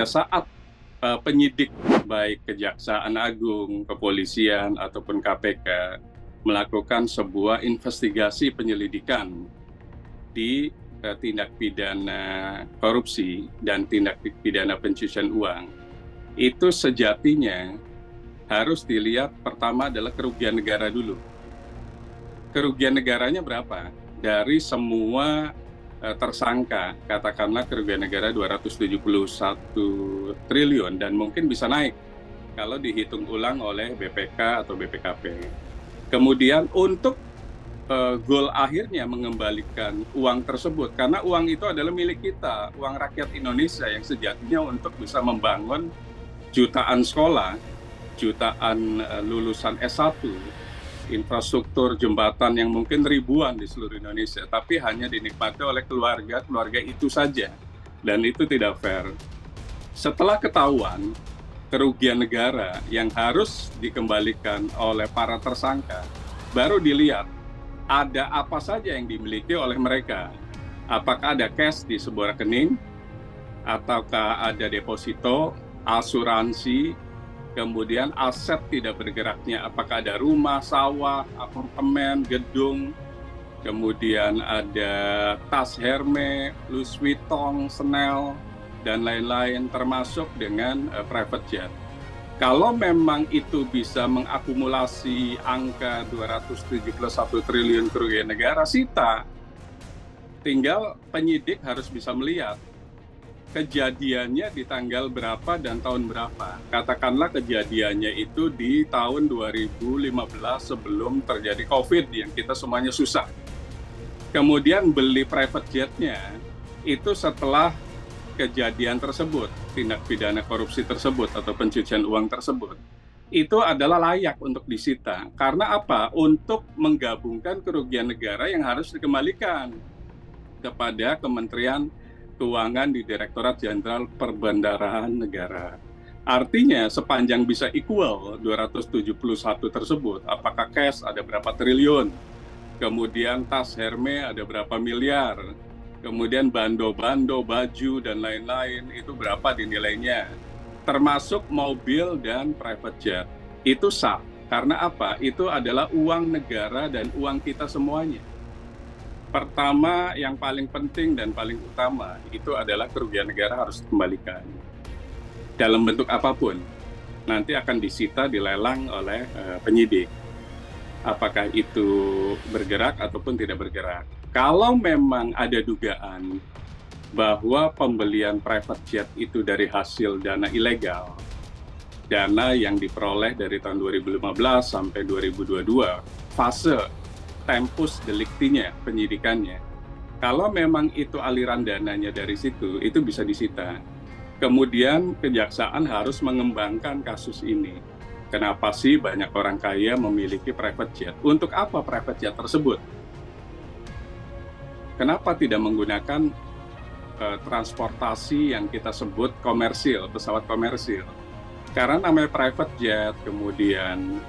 pada saat penyidik baik Kejaksaan Agung, Kepolisian ataupun KPK melakukan sebuah investigasi penyelidikan di tindak pidana korupsi dan tindak pidana pencucian uang, itu sejatinya harus dilihat pertama adalah kerugian negara dulu. Kerugian negaranya berapa? Dari semua tersangka, katakanlah kerugian negara 271 triliun dan mungkin bisa naik kalau dihitung ulang oleh BPK atau BPKP. Kemudian untuk goal akhirnya mengembalikan uang tersebut, karena uang itu adalah milik kita, uang rakyat Indonesia yang sejatinya untuk bisa membangun jutaan sekolah, jutaan lulusan S1, infrastruktur jembatan yang mungkin ribuan di seluruh Indonesia, tapi hanya dinikmati oleh keluarga itu saja, dan itu tidak fair. Setelah ketahuan kerugian negara yang harus dikembalikan oleh para tersangka, baru dilihat ada apa saja yang dimiliki oleh mereka. Apakah ada cash di sebuah rekening, ataukah ada deposito, asuransi, kemudian aset tidak bergeraknya, apakah ada rumah, sawah, apartemen, gedung, kemudian ada tas Hermes, Louis Vuitton, Chanel, dan lain-lain, termasuk dengan private jet. Kalau memang itu bisa mengakumulasi angka 271 triliun kerugian negara, sita. Tinggal penyidik harus bisa melihat kejadiannya di tanggal berapa dan tahun berapa. Katakanlah kejadiannya itu di tahun 2015 sebelum terjadi COVID yang kita semuanya susah. Kemudian beli private jet-nya itu setelah kejadian tersebut, tindak pidana korupsi tersebut atau pencucian uang tersebut, itu adalah layak untuk disita. Karena apa? Untuk menggabungkan kerugian negara yang harus dikembalikan kepada Kementerian Keuangan di Direktorat Jenderal Perbendaharaan Negara. Artinya sepanjang bisa equal 271 tersebut, apakah cash ada berapa triliun, kemudian tas Hermes ada berapa miliar, kemudian bando-bando, baju, dan lain-lain, itu berapa dinilainya. Termasuk mobil dan private jet. Itu sah. Karena apa? Itu adalah uang negara dan uang kita semuanya. Pertama, yang paling penting dan paling utama, itu adalah kerugian negara harus dikembalikan. Dalam bentuk apapun. Nanti akan disita, dilelang oleh penyidik. Apakah itu bergerak ataupun tidak bergerak. Kalau memang ada dugaan bahwa pembelian private jet itu dari hasil dana ilegal, dana yang diperoleh dari tahun 2015 sampai 2022, fase tempus delictinya, penyidikannya, kalau memang itu aliran dananya dari situ, itu bisa disita. Kemudian kejaksaan harus mengembangkan kasus ini. Kenapa sih banyak orang kaya memiliki private jet? Untuk apa private jet tersebut? Kenapa tidak menggunakan transportasi yang kita sebut komersil, pesawat komersil? Karena namanya private jet, kemudian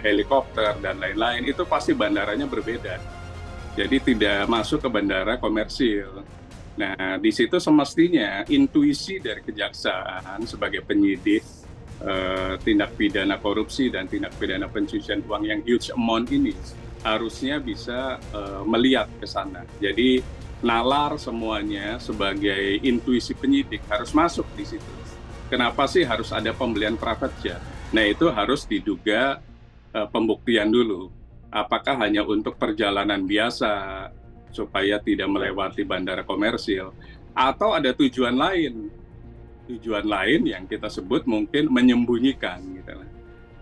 helikopter, dan lain-lain, itu pasti bandaranya berbeda. Jadi tidak masuk ke bandara komersil. Nah, di situ semestinya intuisi dari kejaksaan sebagai penyidik tindak pidana korupsi dan tindak pidana pencucian uang yang huge amount ini harusnya bisa melihat ke sana. Jadi nalar semuanya sebagai intuisi penyidik harus masuk di situ. Kenapa sih harus ada pembelian private jet? Nah, itu harus diduga pembuktian dulu. Apakah hanya untuk perjalanan biasa supaya tidak melewati bandara komersil, atau ada tujuan lain? Tujuan lain yang kita sebut mungkin menyembunyikan gitu.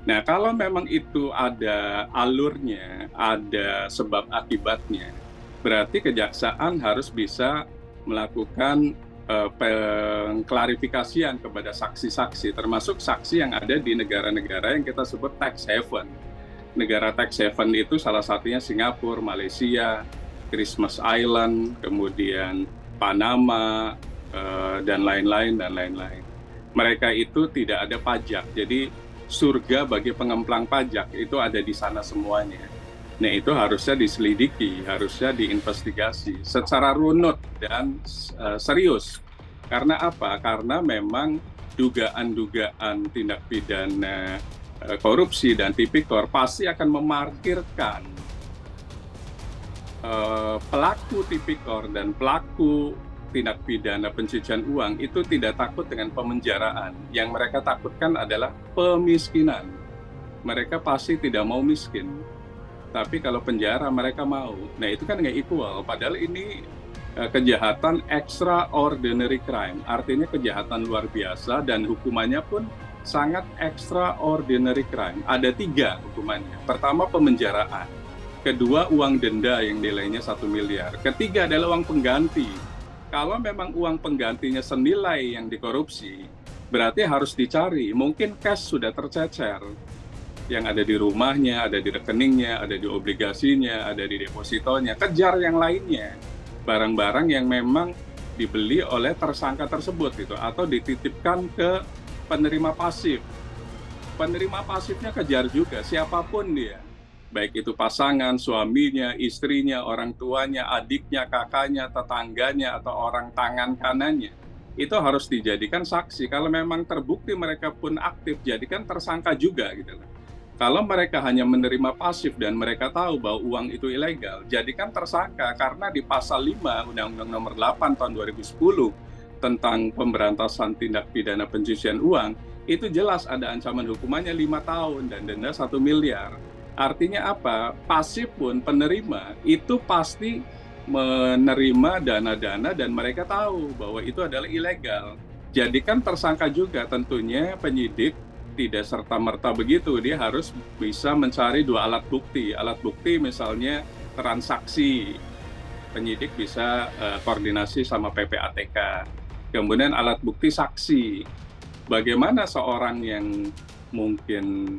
Nah, kalau memang itu ada alurnya, ada sebab akibatnya, berarti kejaksaan harus bisa melakukan pengklarifikasian kepada saksi-saksi, termasuk saksi yang ada di negara-negara yang kita sebut tax haven. Negara tax haven itu salah satunya Singapura, Malaysia, Christmas Island, kemudian Panama, dan lain-lain. Mereka itu tidak ada pajak, jadi surga bagi pengemplang pajak itu ada di sana semuanya. Nah, itu harusnya diselidiki, harusnya diinvestigasi secara runut dan serius. Karena apa? Karena memang dugaan-dugaan tindak pidana korupsi dan tipikor pasti akan memarkirkan pelaku tipikor dan pelaku tindak pidana pencucian uang itu tidak takut dengan pemenjaraan. Yang mereka takutkan adalah pemiskinan. Mereka pasti tidak mau miskin. Tapi kalau penjara mereka mau. Nah itu kan nggak equal. Padahal ini kejahatan extraordinary crime. Artinya kejahatan luar biasa dan hukumannya pun sangat extraordinary crime. Ada 3 hukumannya. Pertama pemenjaraan. Kedua uang denda yang nilainya 1 miliar. Ketiga adalah uang pengganti. Kalau memang uang penggantinya senilai yang dikorupsi, berarti harus dicari. Mungkin cash sudah tercecer. Yang ada di rumahnya, ada di rekeningnya, ada di obligasinya, ada di depositonya. Kejar yang lainnya. Barang-barang yang memang dibeli oleh tersangka tersebut gitu, atau dititipkan ke penerima pasif. Penerima pasifnya kejar juga, siapapun dia. Baik itu pasangan, suaminya, istrinya, orang tuanya, adiknya, kakaknya, tetangganya, atau orang tangan kanannya. Itu harus dijadikan saksi. Kalau memang terbukti mereka pun aktif, jadikan tersangka juga gitu. Kalau mereka hanya menerima pasif dan mereka tahu bahwa uang itu ilegal, jadikan tersangka karena di pasal 5 Undang-Undang Nomor 8 tahun 2010 tentang pemberantasan tindak pidana pencucian uang, itu jelas ada ancaman hukumannya 5 tahun dan denda 1 miliar. Artinya apa? Pasif pun penerima itu pasti menerima dana-dana dan mereka tahu bahwa itu adalah ilegal. Jadikan tersangka juga tentunya penyidik tidak serta-merta begitu, dia harus bisa mencari 2 alat bukti. Alat bukti misalnya transaksi, penyidik bisa koordinasi sama PPATK. Kemudian alat bukti saksi, bagaimana seorang yang mungkin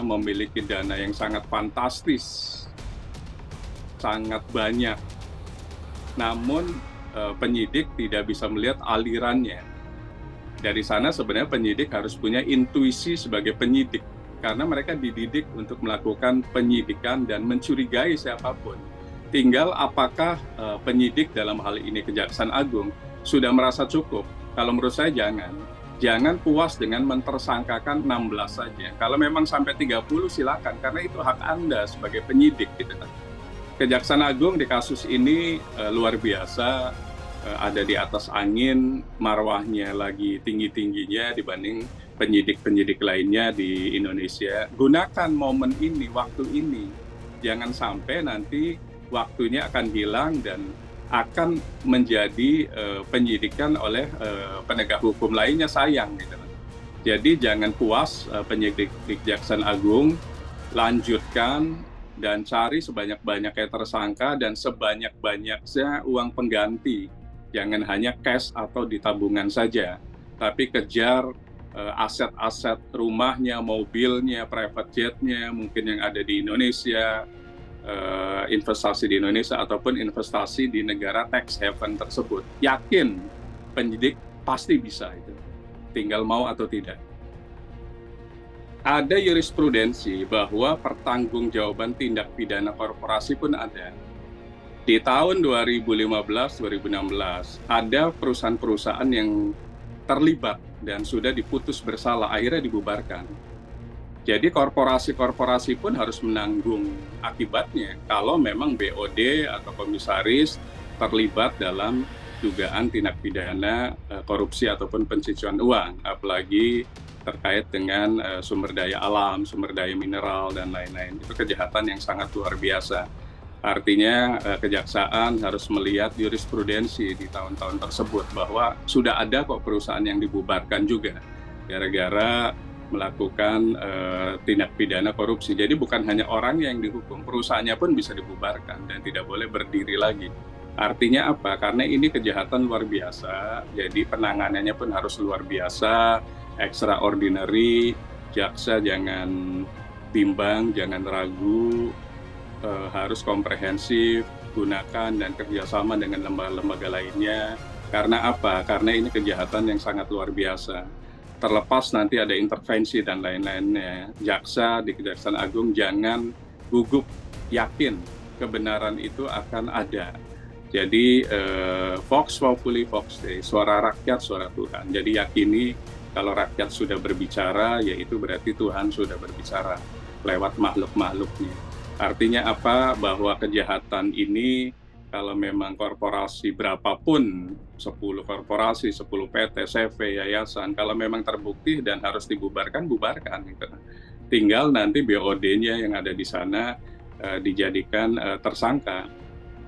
memiliki dana yang sangat fantastis, sangat banyak, namun penyidik tidak bisa melihat alirannya. Dari sana sebenarnya penyidik harus punya intuisi sebagai penyidik, karena mereka dididik untuk melakukan penyidikan dan mencurigai siapapun. Tinggal apakah penyidik dalam hal ini Kejaksaan Agung sudah merasa cukup? Kalau menurut saya jangan puas dengan mentersangkakan 16 saja. Kalau memang sampai 30 silakan, karena itu hak Anda sebagai penyidik gitu. Kejaksaan Agung di kasus ini luar biasa, ada di atas angin, marwahnya lagi tinggi-tingginya dibanding penyidik-penyidik lainnya di Indonesia. Gunakan momen ini, waktu ini. Jangan sampai nanti waktunya akan hilang dan akan menjadi penyidikan oleh penegak hukum lainnya, sayang gitu. Jadi jangan puas penyidik di Kejaksaan Agung, lanjutkan dan cari sebanyak-banyaknya tersangka dan sebanyak-banyaknya uang pengganti. Jangan hanya cash atau di tabungan saja, tapi kejar aset-aset rumahnya, mobilnya, private jetnya, mungkin yang ada di Indonesia, investasi di Indonesia ataupun investasi di negara tax haven tersebut. Yakin penyidik pasti bisa itu, tinggal mau atau tidak. Ada jurisprudensi bahwa pertanggungjawaban tindak pidana korporasi pun ada. Di tahun 2015-2016 ada perusahaan-perusahaan yang terlibat dan sudah diputus bersalah, akhirnya dibubarkan. Jadi korporasi-korporasi pun harus menanggung akibatnya kalau memang BOD atau komisaris terlibat dalam dugaan tindak pidana korupsi ataupun pencucian uang, apalagi terkait dengan sumber daya alam, sumber daya mineral, dan lain-lain. Itu kejahatan yang sangat luar biasa. Artinya kejaksaan harus melihat jurisprudensi di tahun-tahun tersebut bahwa sudah ada kok perusahaan yang dibubarkan juga gara-gara melakukan tindak pidana korupsi. Jadi bukan hanya orang yang dihukum, perusahaannya pun bisa dibubarkan dan tidak boleh berdiri lagi. Artinya apa? Karena ini kejahatan luar biasa, jadi penanganannya pun harus luar biasa, extraordinary. Jaksa jangan bimbang, jangan ragu, harus komprehensif, gunakan dan kerjasama dengan lembaga-lembaga lainnya. Karena apa? Karena ini kejahatan yang sangat luar biasa. Terlepas nanti ada intervensi dan lain-lainnya, jaksa di Kejaksaan Agung jangan gugup, yakin kebenaran itu akan ada. Jadi Vox Populi Vox Dei, suara rakyat, suara Tuhan. Jadi yakini kalau rakyat sudah berbicara, yaitu berarti Tuhan sudah berbicara lewat makhluk-makhluknya. Artinya apa? Bahwa kejahatan ini kalau memang korporasi berapapun, 10 korporasi, 10 PT, CV, yayasan, kalau memang terbukti dan harus dibubarkan, bubarkan. Gitu. Tinggal nanti BOD-nya yang ada di sana dijadikan tersangka.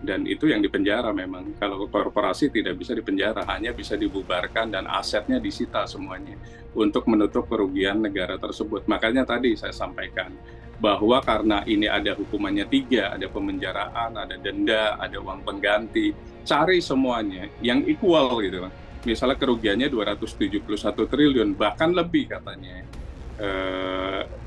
Dan itu yang dipenjara memang. Kalau korporasi tidak bisa dipenjara, hanya bisa dibubarkan dan asetnya disita semuanya untuk menutup kerugian negara tersebut. Makanya tadi saya sampaikan bahwa karena ini ada hukumannya 3, ada pemenjaraan, ada denda, ada uang pengganti, cari semuanya yang equal gitu. Misalnya kerugiannya 271 triliun, bahkan lebih katanya.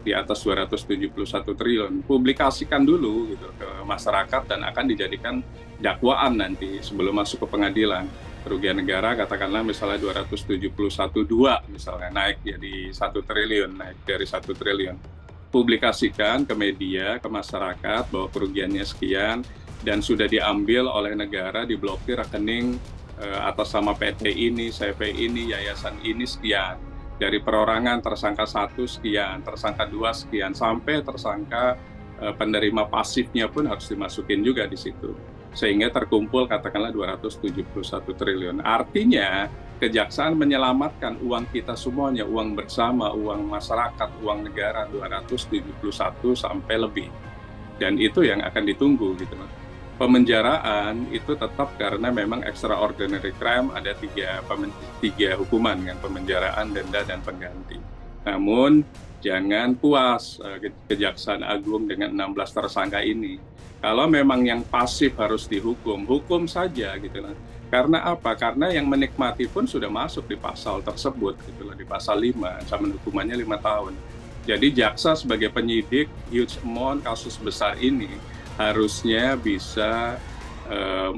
Di atas 271 triliun, publikasikan dulu gitu ke masyarakat dan akan dijadikan dakwaan nanti sebelum masuk ke pengadilan. Kerugian negara katakanlah misalnya 271,2 misalnya naik jadi 1 triliun, naik dari 1 triliun. Publikasikan ke media, ke masyarakat bahwa kerugiannya sekian dan sudah diambil oleh negara, diblokir rekening atas nama PT ini, CV ini, yayasan ini sekian. Dari perorangan tersangka 1 sekian, tersangka 2 sekian, sampai tersangka penerima pasifnya pun harus dimasukin juga di situ. Sehingga terkumpul katakanlah 271 triliun. Artinya kejaksaan menyelamatkan uang kita semuanya, uang bersama, uang masyarakat, uang negara 271 sampai lebih. Dan itu yang akan ditunggu gitu. Pemenjaraan itu tetap karena memang extraordinary crime ada 3 hukuman kan, pemenjaraan, denda, dan pengganti. Namun jangan puas Kejaksaan Agung dengan 16 tersangka ini. Kalau memang yang pasif harus dihukum, hukum saja gitu lah. Karena apa? Karena yang menikmati pun sudah masuk di pasal tersebut gitu lah, di pasal 5, ancaman hukumannya 5 tahun. Jadi jaksa sebagai penyidik huge amount kasus besar ini harusnya bisa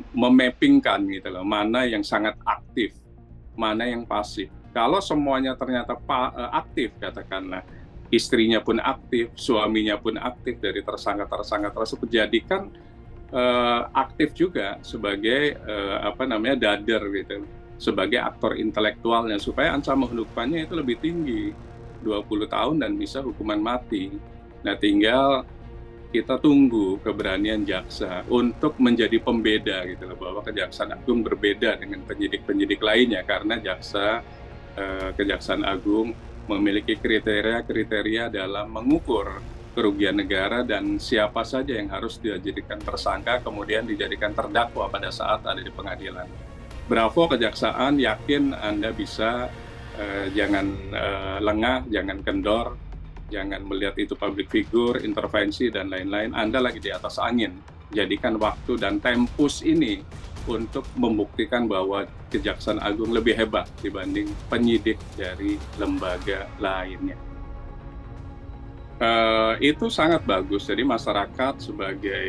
memappingkan gitu loh, mana yang sangat aktif, mana yang pasif. Kalau semuanya ternyata aktif, katakanlah istrinya pun aktif, suaminya pun aktif dari tersangka-tersangka tersebut, jadikan aktif juga sebagai dader gitu, sebagai aktor intelektualnya, supaya ancaman hukumannya itu lebih tinggi, 20 tahun dan bisa hukuman mati. Nah, tinggal kita tunggu keberanian jaksa untuk menjadi pembeda gitu loh, bahwa Kejaksaan Agung berbeda dengan penyidik-penyidik lainnya karena Kejaksaan Agung memiliki kriteria-kriteria dalam mengukur kerugian negara dan siapa saja yang harus dijadikan tersangka kemudian dijadikan terdakwa pada saat ada di pengadilan. Bravo Kejaksaan, yakin Anda bisa, jangan lengah, jangan kendor, jangan melihat itu public figure, intervensi, dan lain-lain. Anda lagi di atas angin. Jadikan waktu dan tempus ini untuk membuktikan bahwa Kejaksaan Agung lebih hebat dibanding penyidik dari lembaga lainnya. Itu sangat bagus. Jadi masyarakat sebagai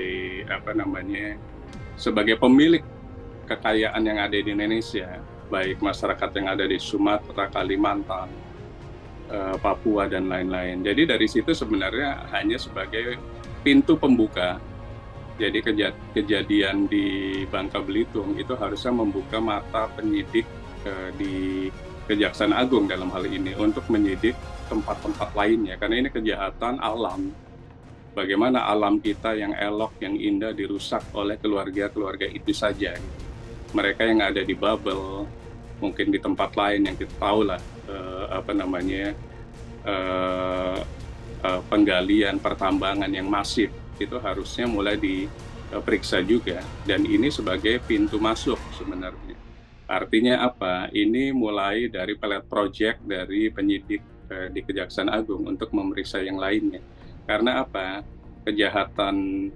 pemilik kekayaan yang ada di Indonesia, baik masyarakat yang ada di Sumatera, Kalimantan, Papua, dan lain-lain. Jadi dari situ sebenarnya hanya sebagai pintu pembuka. Jadi kejadian di Bangka Belitung itu harusnya membuka mata penyidik di Kejaksaan Agung dalam hal ini untuk menyidik tempat-tempat lainnya. Karena ini kejahatan alam. Bagaimana alam kita yang elok, yang indah dirusak oleh keluarga-keluarga itu saja. Mereka yang ada di bubble, mungkin di tempat lain yang kita tahu lah, penggalian pertambangan yang masif itu harusnya mulai diperiksa juga, dan ini sebagai pintu masuk sebenarnya. Artinya apa? Ini mulai dari pilot project dari penyidik di Kejaksaan Agung untuk memeriksa yang lainnya. Karena apa? Kejahatan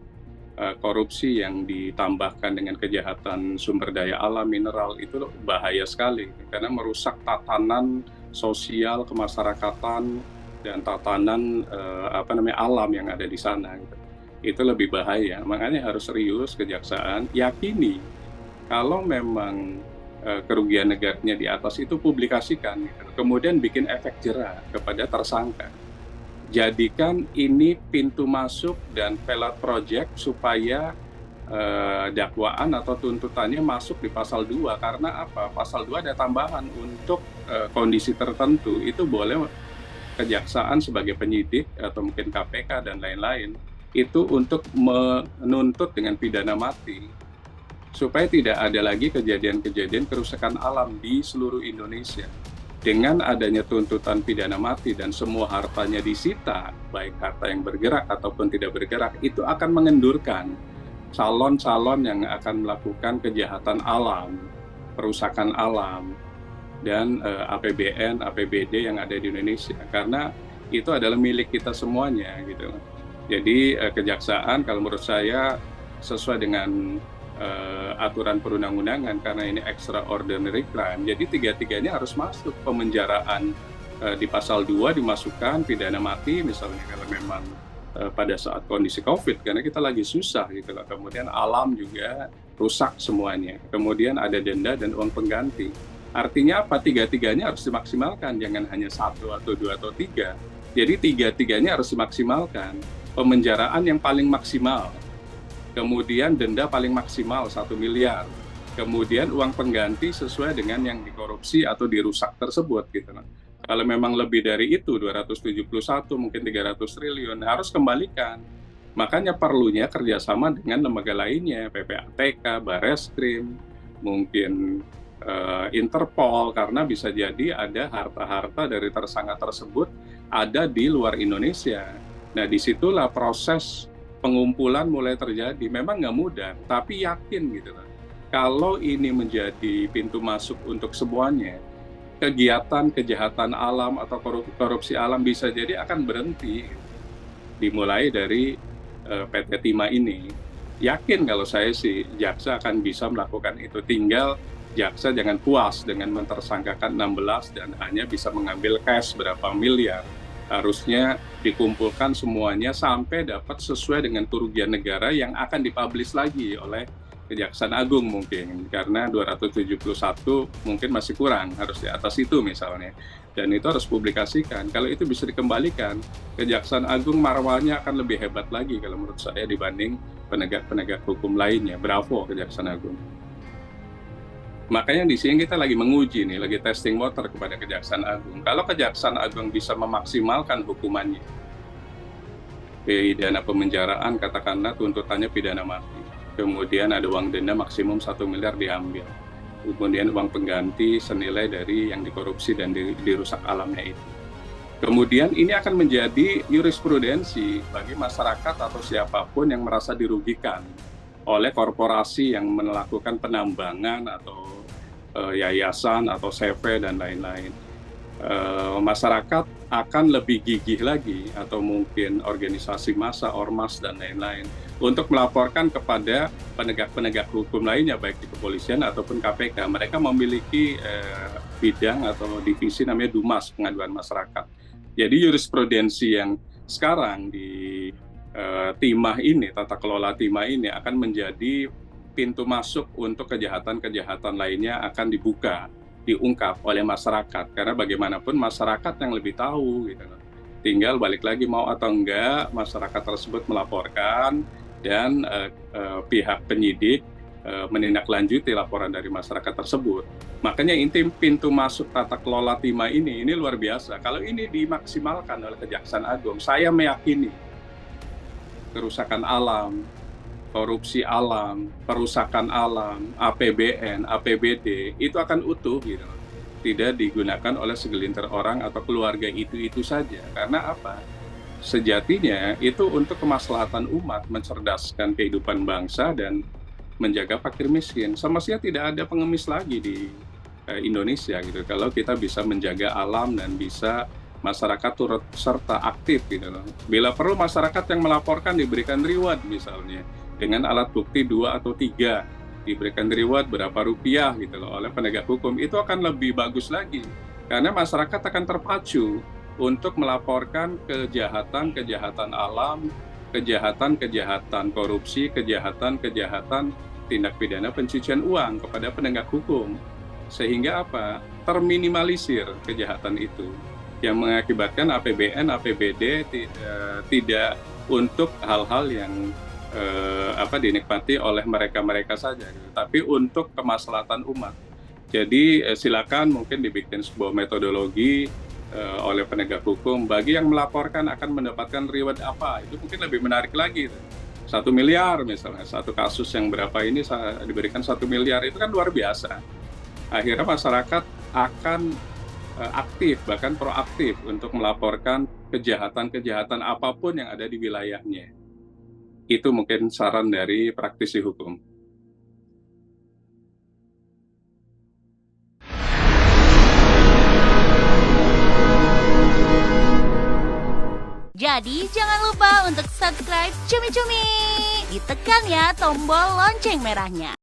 korupsi yang ditambahkan dengan kejahatan sumber daya alam, mineral, itu bahaya sekali karena merusak tatanan sosial kemasyarakatan dan tatanan alam yang ada di sana gitu. Itu lebih bahaya. Makanya harus serius kejaksaan, yakini kalau memang kerugian negaranya di atas itu publikasikan gitu. Kemudian bikin efek jera kepada tersangka. Jadikan ini pintu masuk dan pilot project supaya dakwaan atau tuntutannya masuk di pasal 2 karena apa? Pasal 2 ada tambahan untuk kondisi tertentu itu boleh kejaksaan sebagai penyidik atau mungkin KPK dan lain-lain itu untuk menuntut dengan pidana mati supaya tidak ada lagi kejadian-kejadian kerusakan alam di seluruh Indonesia. Dengan adanya tuntutan pidana mati dan semua hartanya disita, baik harta yang bergerak ataupun tidak bergerak, itu akan mengendurkan calon-calon yang akan melakukan kejahatan alam, perusakan alam, dan APBN, APBD yang ada di Indonesia. Karena itu adalah milik kita semuanya gitu. Jadi kejaksaan kalau menurut saya sesuai dengan aturan perundang-undangan karena ini extraordinary crime. Jadi tiga-tiganya harus masuk pemenjaraan di pasal 2 dimasukkan pidana mati misalnya kalau memang pada saat kondisi COVID karena kita lagi susah gitu lah. Kemudian alam juga rusak semuanya. Kemudian ada denda dan uang pengganti. Artinya apa? Tiga-tiganya harus dimaksimalkan, jangan hanya 1 atau 2 atau 3. Jadi tiga-tiganya harus dimaksimalkan. Pemenjaraan yang paling maksimal. Kemudian denda paling maksimal 1 miliar. Kemudian uang pengganti sesuai dengan yang dikorupsi atau dirusak tersebut gitu. Kalau memang lebih dari itu 271 mungkin 300 triliun harus kembalikan. Makanya perlunya kerjasama dengan lembaga lainnya, PPATK, Bareskrim, mungkin Interpol karena bisa jadi ada harta-harta dari tersangka tersebut ada di luar Indonesia. Nah disitulah proses pengumpulan mulai terjadi. Memang nggak mudah, tapi yakin gitu kan. Kalau ini menjadi pintu masuk untuk semuanya, kegiatan kejahatan alam atau korupsi alam bisa jadi akan berhenti. Dimulai dari PT Timah ini. Yakin kalau saya sih jaksa akan bisa melakukan itu. Tinggal jaksa jangan puas dengan mentersangkakan 16 dan hanya bisa mengambil cash berapa miliar. Harusnya dikumpulkan semuanya sampai dapat sesuai dengan kerugian negara yang akan dipublish lagi oleh Kejaksaan Agung mungkin. Karena 271 mungkin masih kurang, harus di atas itu misalnya. Dan itu harus publikasikan. Kalau itu bisa dikembalikan, Kejaksaan Agung marwahnya akan lebih hebat lagi kalau menurut saya dibanding penegak-penegak hukum lainnya. Bravo Kejaksaan Agung. Makanya di sini kita lagi menguji nih, lagi testing water kepada Kejaksaan Agung. Kalau Kejaksaan Agung bisa memaksimalkan hukumannya, pidana pemenjaraan katakanlah tuntutannya pidana mati, kemudian ada uang denda maksimum 1 miliar diambil, kemudian uang pengganti senilai dari yang dikorupsi dan dirusak alamnya itu. Kemudian ini akan menjadi jurisprudensi bagi masyarakat atau siapapun yang merasa dirugikan oleh korporasi yang melakukan penambangan atau yayasan atau CV dan lain-lain. Masyarakat akan lebih gigih lagi atau mungkin organisasi massa, ormas dan lain-lain untuk melaporkan kepada penegak-penegak hukum lainnya baik di kepolisian ataupun KPK. Mereka memiliki bidang atau divisi namanya Dumas, Pengaduan Masyarakat. Jadi jurisprudensi yang sekarang di Timah ini, tata kelola Timah ini akan menjadi pintu masuk untuk kejahatan-kejahatan lainnya akan dibuka, diungkap oleh masyarakat. Karena bagaimanapun masyarakat yang lebih tahu gitu. Tinggal balik lagi mau atau enggak masyarakat tersebut melaporkan dan pihak penyidik menindaklanjuti laporan dari masyarakat tersebut. Makanya inti pintu masuk tata kelola Timah ini luar biasa. Kalau ini dimaksimalkan oleh Kejaksaan Agung, saya meyakini kerusakan alam, korupsi alam, perusakan alam, APBN, APBD, itu akan utuh gitu. Tidak digunakan oleh segelintir orang atau keluarga itu saja. Karena apa? Sejatinya itu untuk kemaslahatan umat, mencerdaskan kehidupan bangsa dan menjaga fakir miskin. Semestinya tidak ada pengemis lagi di Indonesia gitu. Kalau kita bisa menjaga alam dan bisa masyarakat turut serta aktif gitu loh. Bila perlu masyarakat yang melaporkan diberikan reward misalnya. Dengan alat bukti 2 atau 3 diberikan reward berapa rupiah gitu loh oleh penegak hukum, itu akan lebih bagus lagi karena masyarakat akan terpacu untuk melaporkan kejahatan alam, kejahatan korupsi, kejahatan tindak pidana pencucian uang kepada penegak hukum sehingga apa? Terminimalisir kejahatan itu yang mengakibatkan APBN, APBD tidak untuk hal-hal yang dinikmati oleh mereka-mereka saja, gitu. Tapi untuk kemaslahatan umat. Jadi silakan mungkin dibikin sebuah metodologi oleh penegak hukum bagi yang melaporkan akan mendapatkan reward apa, itu mungkin lebih menarik lagi. 1 miliar misalnya, satu kasus yang berapa ini diberikan 1 miliar, itu kan luar biasa. Akhirnya masyarakat akan aktif, bahkan proaktif untuk melaporkan kejahatan-kejahatan apapun yang ada di wilayahnya. Itu mungkin saran dari praktisi hukum. Jadi jangan lupa untuk subscribe Cumi Cumi. Ditekan ya tombol lonceng merahnya.